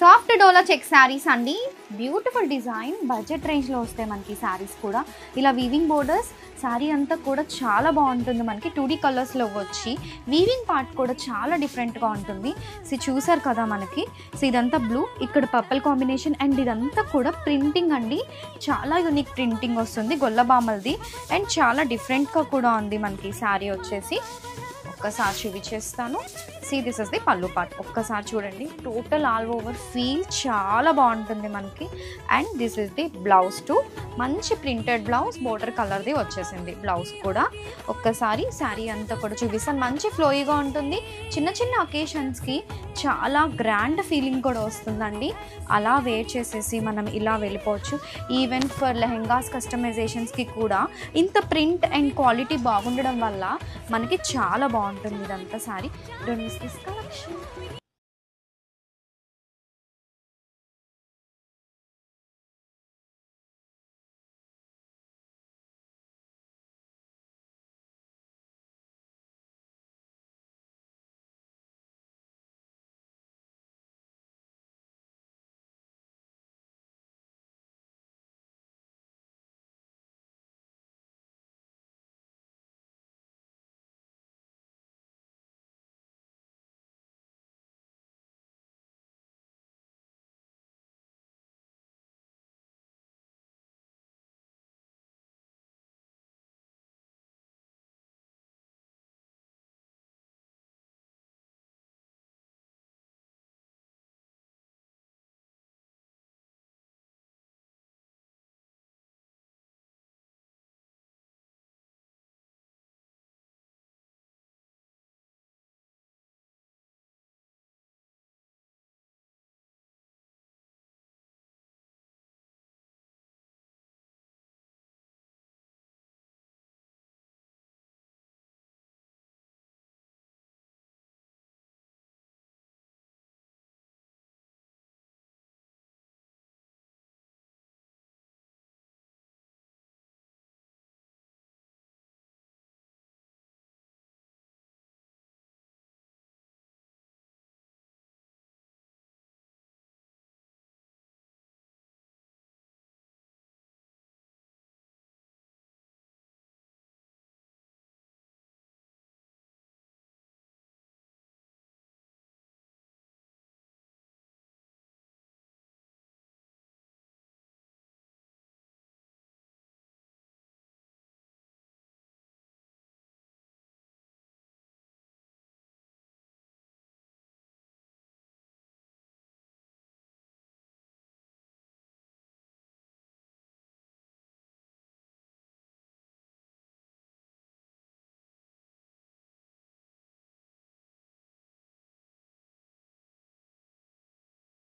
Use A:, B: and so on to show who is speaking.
A: Soft డోలా check saris అండి, beautiful design, budget రేంజ్లో వస్తాయి మనకి శారీస్ కూడా. ఇలా వీవింగ్ బోర్డర్స్, శారీ అంతా కూడా చాలా బాగుంటుంది మనకి. 2D కలర్స్లో వచ్చి వీవింగ్ పార్ట్ కూడా చాలా డిఫరెంట్గా ఉంటుంది. సో చూసారు కదా మనకి. సో ఇదంతా బ్లూ, ఇక్కడ పర్పుల్ కాంబినేషన్, అండ్ ఇదంతా కూడా ప్రింటింగ్ అండి. చాలా యూనిక్ ప్రింటింగ్ వస్తుంది గొల్లబామలది, అండ్ చాలా డిఫరెంట్గా కూడా ఉంది మనకి శారీ వచ్చేసి. ఒక్కసారి చూపించేస్తాను. సీ దిస్ ఇస్ ది పళ్ళు పార్ట్. ఒక్కసారి చూడండి, టోటల్ ఆల్ ఓవర్ ఫీల్ చాలా బాగుంటుంది మనకి. And this is the blouse to, మంచి ప్రింటెడ్ బ్లౌజ్, బోర్డర్ కలర్ది వచ్చేసింది బ్లౌజ్ కూడా. ఒక్కసారి శారీ అంతా కూడా చూపిస్తాను. మంచి ఫ్లోయిగా ఉంటుంది. చిన్న చిన్న అకేషన్స్కి చాలా గ్రాండ్ ఫీలింగ్ కూడా వస్తుందండి. అలా వేర్ చేసేసి మనం ఇలా వెళ్ళిపోవచ్చు. ఈవెన్ ఫర్ లెహెంగాస్ కస్టమైజేషన్స్కి కూడా ఇంత ప్రింట్ అండ్ క్వాలిటీ బాగుండడం వల్ల మనకి చాలా బాగుంటుంది ఇదంతా sari. Don't miss this collection.